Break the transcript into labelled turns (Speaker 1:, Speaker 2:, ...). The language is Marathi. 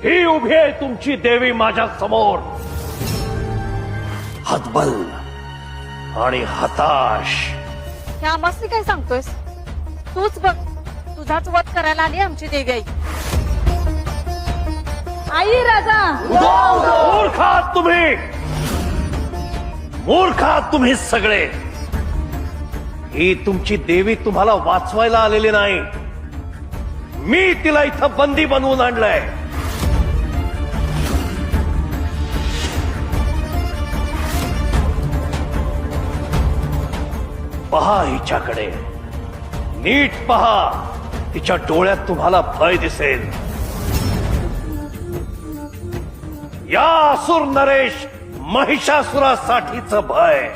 Speaker 1: ही उभी आहे तुमची देवी माझ्या समोर, हतबल आणि हताश.
Speaker 2: ह्या आम्हाला काय सांगतोयस? तूच बघ, तुझाच वध करायला आली आमची देवी आई. आई राजा,
Speaker 1: मूर्खात तुम्ही, मूर्खात तुम्ही सगळे. ही तुमची देवी तुम्हाला वाचवायला आलेली नाही, मी तिला इथं बंदी बनवून आणलंय. पहा हिच्याकडे, नीट पहा, तिच्या डोळ्यात तुम्हाला भय दिसेल. या असुर नरेश महिषासुरासाठीच भय.